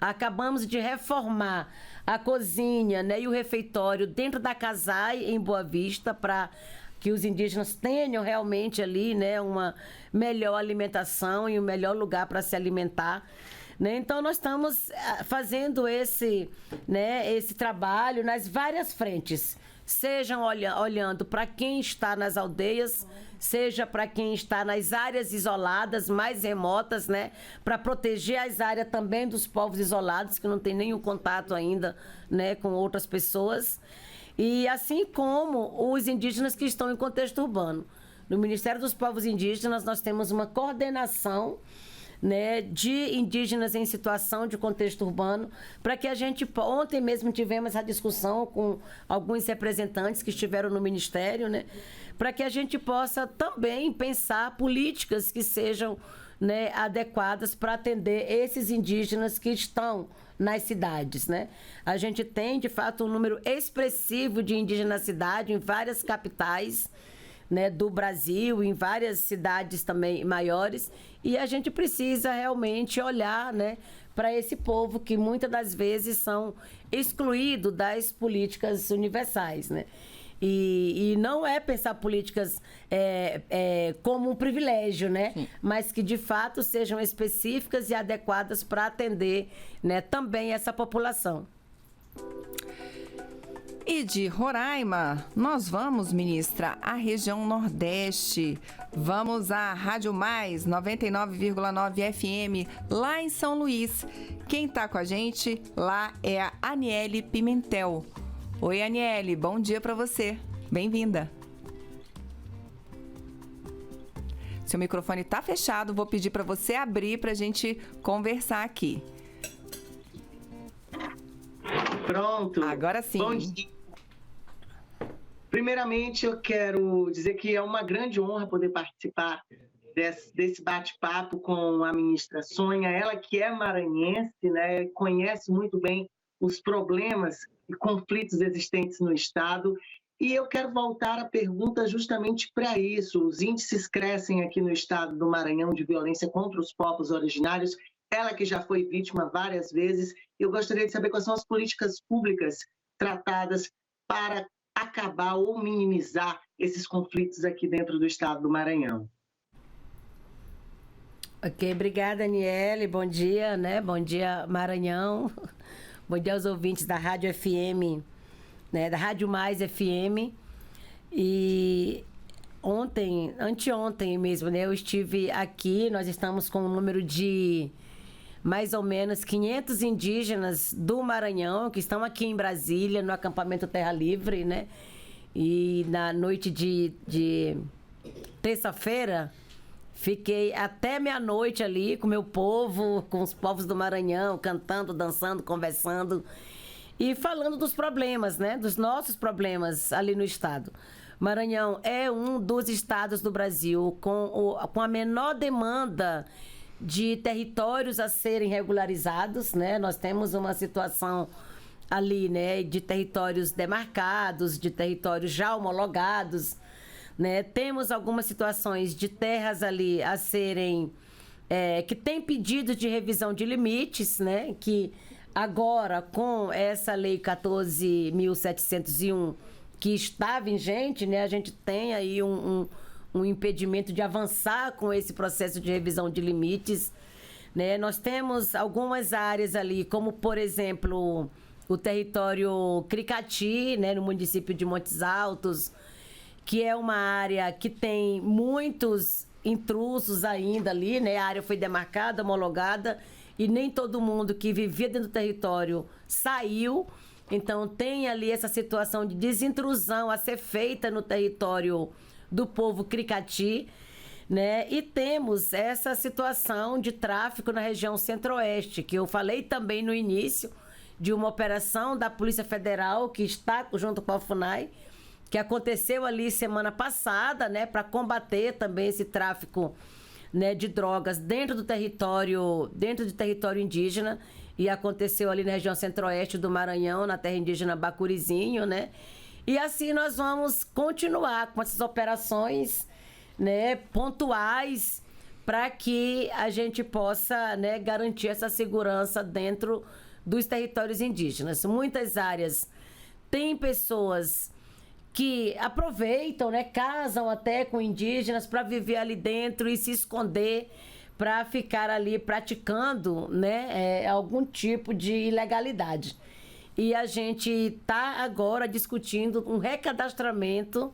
Acabamos de reformar a cozinha, né, e o refeitório dentro da CASAI em Boa Vista para que os indígenas tenham realmente ali, né, uma melhor alimentação e um melhor lugar para se alimentar, né? Então nós estamos fazendo esse trabalho nas várias frentes, sejam olhando para quem está nas aldeias, seja para quem está nas áreas isoladas, mais remotas, né, para proteger as áreas também dos povos isolados, que não tem nenhum contato ainda, né, com outras pessoas, e assim como os indígenas que estão em contexto urbano. No Ministério dos Povos Indígenas, nós temos uma coordenação, né, de indígenas em situação de contexto urbano, para que a gente... Ontem mesmo tivemos essa discussão com alguns representantes que estiveram no Ministério, né, para que a gente possa também pensar políticas que sejam, né, adequadas para atender esses indígenas que estão nas cidades, né? A gente tem, de fato, um número expressivo de indígenas na cidade, em várias capitais, né, do Brasil, em várias cidades também maiores, e a gente precisa realmente olhar, né, para esse povo que muitas das vezes são excluídos das políticas universais, né? E não é pensar políticas como um privilégio, né? Sim. Mas que de fato sejam específicas e adequadas para atender, né, também essa população. E de Roraima, nós vamos, ministra, à região Nordeste. Vamos à Rádio Mais 99,9 FM, lá em São Luís. Quem está com a gente lá é a Aniele Pimentel. Oi, Aniele, bom dia para você. Bem-vinda. Seu microfone está fechado, vou pedir para você abrir para a gente conversar aqui. Pronto. Agora sim. Bom dia. Primeiramente, eu quero dizer que é uma grande honra poder participar desse bate-papo com a ministra Sônia, ela que é maranhense, né, conhece muito bem os problemas e conflitos existentes no Estado. E eu quero voltar a pergunta justamente para isso. Os índices crescem aqui no Estado do Maranhão de violência contra os povos originários, ela que já foi vítima várias vezes. Eu gostaria de saber quais são as políticas públicas tratadas para acabar ou minimizar esses conflitos aqui dentro do Estado do Maranhão. Ok, obrigada, Aniele. Bom dia, né? Bom dia, Maranhão. Bom dia aos ouvintes da Rádio FM, né? Da Rádio Mais FM. E anteontem mesmo, né? Eu estive aqui, nós estamos com um número de mais ou menos 500 indígenas do Maranhão que estão aqui em Brasília, no acampamento Terra Livre, né? E na noite de terça-feira, fiquei até meia-noite ali com o meu povo, com os povos do Maranhão, cantando, dançando, conversando e falando dos problemas, né? Dos nossos problemas ali no estado. Maranhão é um dos estados do Brasil com a menor demanda de territórios a serem regularizados, né? Nós temos uma situação ali, né, de territórios demarcados, de territórios já homologados, né? Temos algumas situações de terras ali a serem que tem pedido de revisão de limites, né? Que agora, com essa lei 14.701 que está vigente, né, a gente tem aí um impedimento de avançar com esse processo de revisão de limites, né? Nós temos algumas áreas ali, como, por exemplo, o território Cricati, né, no município de Montes Altos, que é uma área que tem muitos intrusos ainda ali, né? A área foi demarcada, homologada, e nem todo mundo que vivia dentro do território saiu. Então, tem ali essa situação de desintrusão a ser feita no território do povo Cricati, né? E temos essa situação de tráfico na região centro-oeste, que eu falei também no início, de uma operação da Polícia Federal, que está junto com a FUNAI, que aconteceu ali semana passada, né, para combater também esse tráfico, né, de drogas dentro do território indígena, e aconteceu ali na região centro-oeste do Maranhão, na terra indígena Bacurizinho, né? E assim nós vamos continuar com essas operações, né, pontuais, para que a gente possa, né, garantir essa segurança dentro dos territórios indígenas. Muitas áreas têm pessoas que aproveitam, né, casam até com indígenas para viver ali dentro e se esconder, para ficar ali praticando, né, algum tipo de ilegalidade. E a gente está agora discutindo um recadastramento,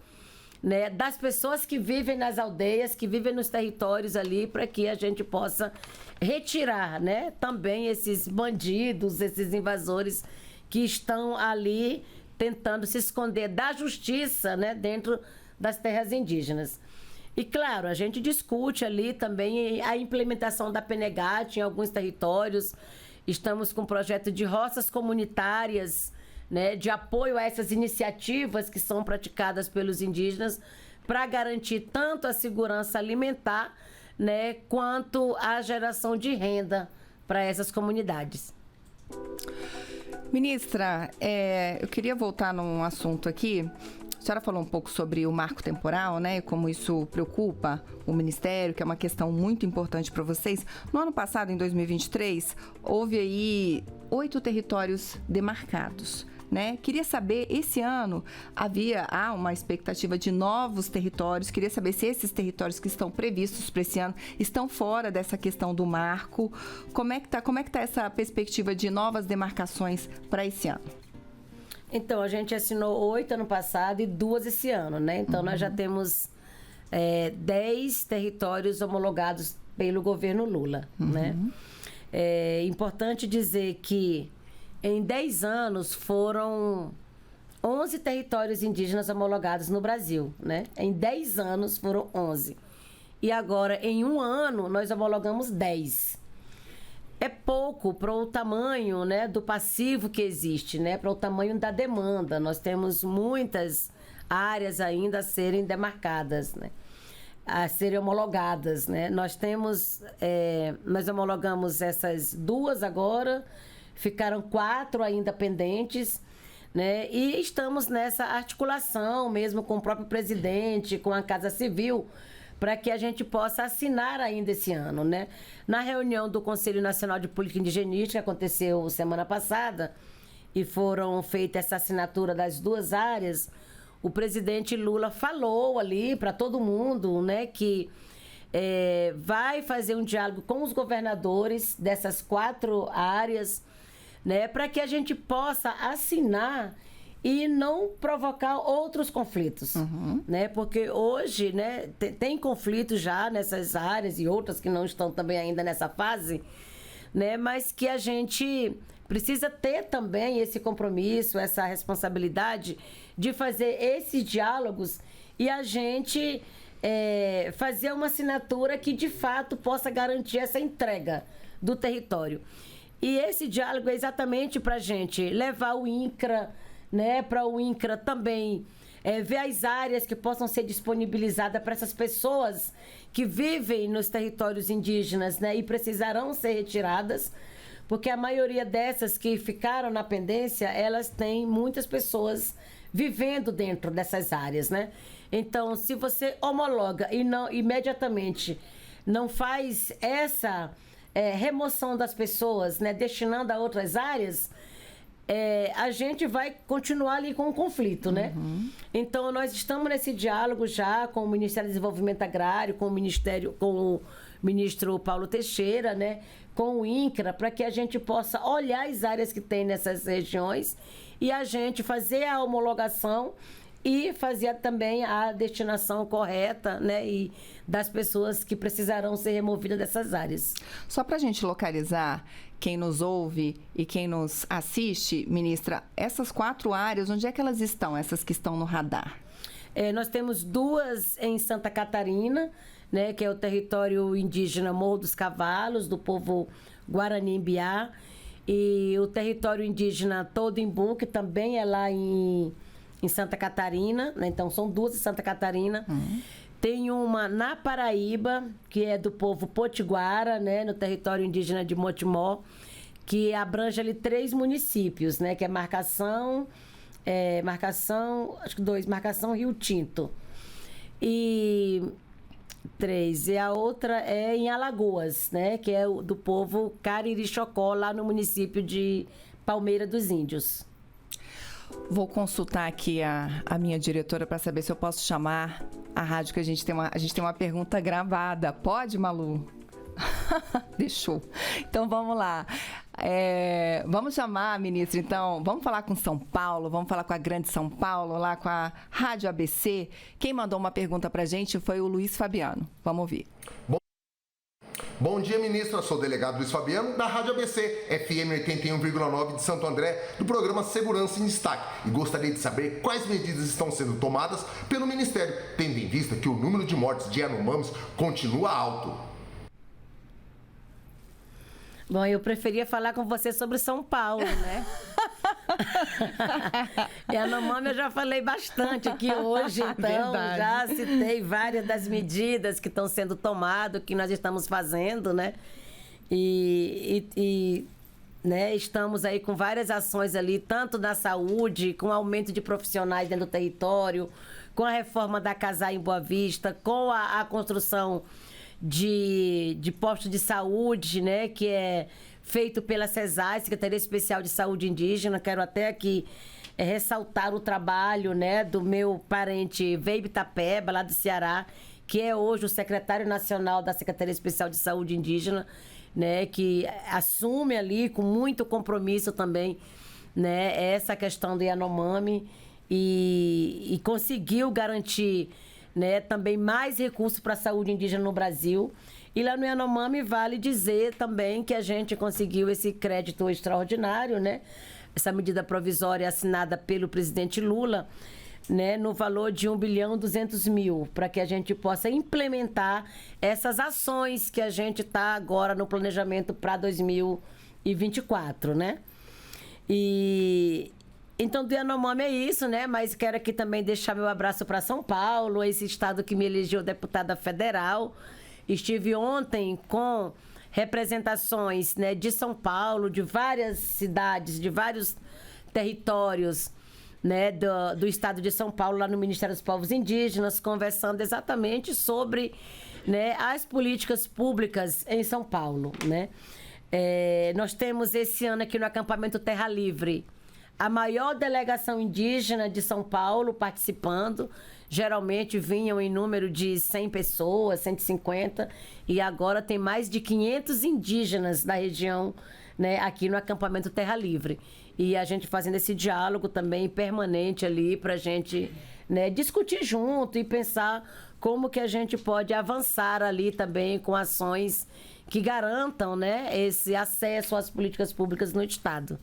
né, das pessoas que vivem nas aldeias, que vivem nos territórios ali, para que a gente possa retirar, né, também esses bandidos, esses invasores que estão ali tentando se esconder da justiça, né, dentro das terras indígenas. E, claro, a gente discute ali também a implementação da PNGAT em alguns territórios. Estamos com um projeto de roças comunitárias, né, de apoio a essas iniciativas que são praticadas pelos indígenas, para garantir tanto a segurança alimentar, né, quanto a geração de renda para essas comunidades. Ministra, eu queria voltar num assunto aqui. A senhora falou um pouco sobre o marco temporal, né? Como isso preocupa o Ministério, que é uma questão muito importante para vocês. No ano passado, em 2023, houve aí 8 territórios demarcados, né? Queria saber, esse ano há uma expectativa de novos territórios. Queria saber se esses territórios que estão previstos para esse ano estão fora dessa questão do marco. Como é que tá essa perspectiva de novas demarcações para esse ano? Então, a gente assinou 8 ano passado e 2 esse ano, né? Então, nós já temos 10 territórios homologados pelo governo Lula, né? É importante dizer que em 10 anos foram 11 territórios indígenas homologados no Brasil, né? Em 10 anos foram 11. E agora, em um ano, nós homologamos 10. É pouco para o tamanho, né, do passivo que existe, né, para o tamanho da demanda. Nós temos muitas áreas ainda a serem demarcadas, né, a serem homologadas, né. Nós homologamos essas 2 agora, ficaram 4 ainda pendentes, né, e estamos nessa articulação mesmo com o próprio presidente, com a Casa Civil, para que a gente possa assinar ainda esse ano, né? Na reunião do Conselho Nacional de Política Indigenista, que aconteceu semana passada, e foram feitas essa assinatura das 2 áreas, o presidente Lula falou ali para todo mundo, né, que vai fazer um diálogo com os governadores dessas 4 áreas, né, para que a gente possa assinar e não provocar outros conflitos, né? Porque hoje, né, tem conflitos já nessas áreas e outras que não estão também ainda nessa fase, né? Mas que a gente precisa ter também esse compromisso, essa responsabilidade de fazer esses diálogos e a gente fazer uma assinatura que de fato possa garantir essa entrega do território. E esse diálogo é exatamente para a gente levar o INCRA, né, para o INCRA também ver as áreas que possam ser disponibilizadas para essas pessoas que vivem nos territórios indígenas, né, e precisarão ser retiradas, porque a maioria dessas que ficaram na pendência, elas têm muitas pessoas vivendo dentro dessas áreas, né? Então, se você homologa e não imediatamente não faz essa remoção das pessoas, né, destinando a outras áreas, a gente vai continuar ali com o conflito, né? Então, nós estamos nesse diálogo já com o Ministério do Desenvolvimento Agrário, com o ministro Paulo Teixeira, né? Com o INCRA, para que a gente possa olhar as áreas que tem nessas regiões e a gente fazer a homologação e fazer também a destinação correta, né, e das pessoas que precisarão ser removidas dessas áreas. Só para a gente localizar quem nos ouve e quem nos assiste, ministra, essas 4 áreas, onde é que elas estão, essas que estão no radar? Nós temos 2 em Santa Catarina, né, que é o território indígena Morro dos Cavalos, do povo Guarani-Mbiá, e o território indígena Todimbu, que também é lá em Santa Catarina, né? Então são 2 em Santa Catarina. Tem uma na Paraíba, que é do povo Potiguara, né? No território indígena de Motimó, que abrange ali 3 municípios, né? Que é Marcação, acho que 2, Marcação, Rio Tinto. E 3. E a outra é em Alagoas, né? Que é do povo Cariri-Chocó, lá no município de Palmeira dos Índios. Vou consultar aqui a minha diretora para saber se eu posso chamar a rádio, que a gente tem uma pergunta gravada. Pode, Malu? Deixou. Então vamos lá. Vamos chamar a ministra, então. Vamos falar com São Paulo, vamos falar com a Grande São Paulo, lá com a Rádio ABC. Quem mandou uma pergunta para a gente foi o Luiz Fabiano. Vamos ouvir. Bom dia, ministra. Sou o delegado Luiz Fabiano, da Rádio ABC, FM 81,9 de Santo André, do programa Segurança em Destaque. E gostaria de saber quais medidas estão sendo tomadas pelo Ministério, tendo em vista que o número de mortes de Yanomamis continua alto. Bom, eu preferia falar com você sobre São Paulo, né? Yanomami eu já falei bastante aqui hoje, então já citei várias das medidas que estão sendo tomadas, que nós estamos fazendo, né? Né, estamos aí com várias ações ali, tanto na saúde, com aumento de profissionais dentro do território, com a reforma da Casar em Boa Vista, com a construção de postos de saúde, né, que é feito pela CESAI, Secretaria Especial de Saúde Indígena. Quero até aqui ressaltar o trabalho, né, do meu parente Veibe Tapeba, lá do Ceará, que é hoje o secretário nacional da Secretaria Especial de Saúde Indígena, né, que assume ali com muito compromisso também, né, essa questão do Yanomami e conseguiu garantir, né, também mais recursos para a saúde indígena no Brasil. E lá no Yanomami vale dizer também que a gente conseguiu esse crédito extraordinário, né, essa medida provisória assinada pelo presidente Lula, né, no valor de 1.200 bilhão, para que a gente possa implementar essas ações que a gente está agora no planejamento para 2024, né? E então do Yanomami é isso, né? Mas quero aqui também deixar meu abraço para São Paulo, esse estado que me elegeu deputada federal. Estive ontem com representações, né, de São Paulo, de várias cidades, de vários territórios, né, do estado de São Paulo, lá no Ministério dos Povos Indígenas, conversando exatamente sobre, né, as políticas públicas em São Paulo, né? Nós temos esse ano aqui no acampamento Terra Livre a maior delegação indígena de São Paulo participando. Geralmente vinham em número de 100 pessoas, 150, e agora tem mais de 500 indígenas da região, né, aqui no acampamento Terra Livre. E a gente fazendo esse diálogo também permanente ali para a gente, né, discutir junto e pensar como que a gente pode avançar ali também com ações que garantam, né, esse acesso às políticas públicas no Estado.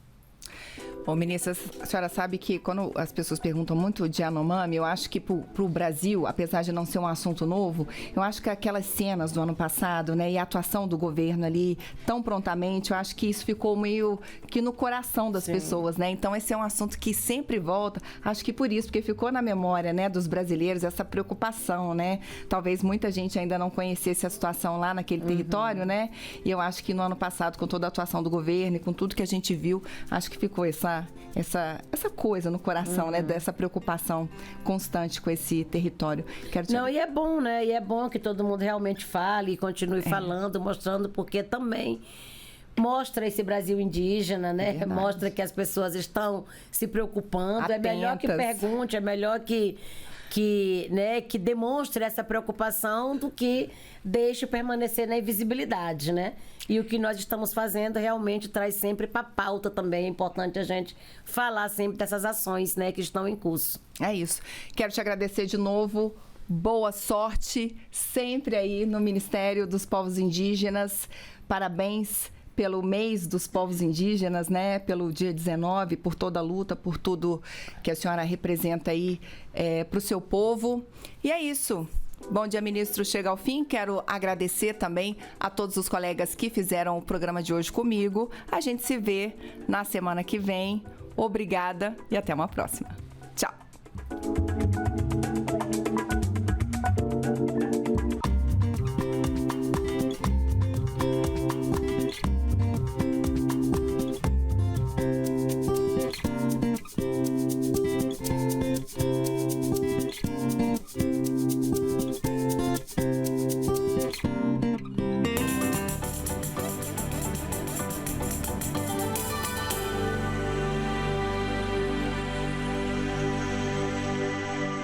Bom, ministra, a senhora sabe que quando as pessoas perguntam muito de Yanomami, eu acho que para o Brasil, apesar de não ser um assunto novo, eu acho que aquelas cenas do ano passado, né, e a atuação do governo ali tão prontamente, eu acho que isso ficou meio que no coração das pessoas, né? Então esse é um assunto que sempre volta, acho que por isso, porque ficou na memória, né, dos brasileiros essa preocupação, né? Talvez muita gente ainda não conhecesse a situação lá naquele território, né? E eu acho que no ano passado, com toda a atuação do governo e com tudo que a gente viu, acho que ficou essa coisa no coração, né? Dessa preocupação constante com esse território. Não, e é bom, né? E é bom que todo mundo realmente fale e continue falando, mostrando, porque também mostra esse Brasil indígena, né? Verdade. Mostra que as pessoas estão se preocupando. Atentas. É melhor que pergunte, é melhor que demonstre essa preocupação do que deixe permanecer na invisibilidade, né? E o que nós estamos fazendo realmente traz sempre para a pauta também. É importante a gente falar sempre dessas ações, né, que estão em curso. É isso. Quero te agradecer de novo. Boa sorte sempre aí no Ministério dos Povos Indígenas. Parabéns pelo mês dos povos indígenas, né? Pelo dia 19, por toda a luta, por tudo que a senhora representa aí para o seu povo. E é isso. Bom Dia, Ministro, chega ao fim. Quero agradecer também a todos os colegas que fizeram o programa de hoje comigo. A gente se vê na semana que vem. Obrigada e até uma próxima. Tchau.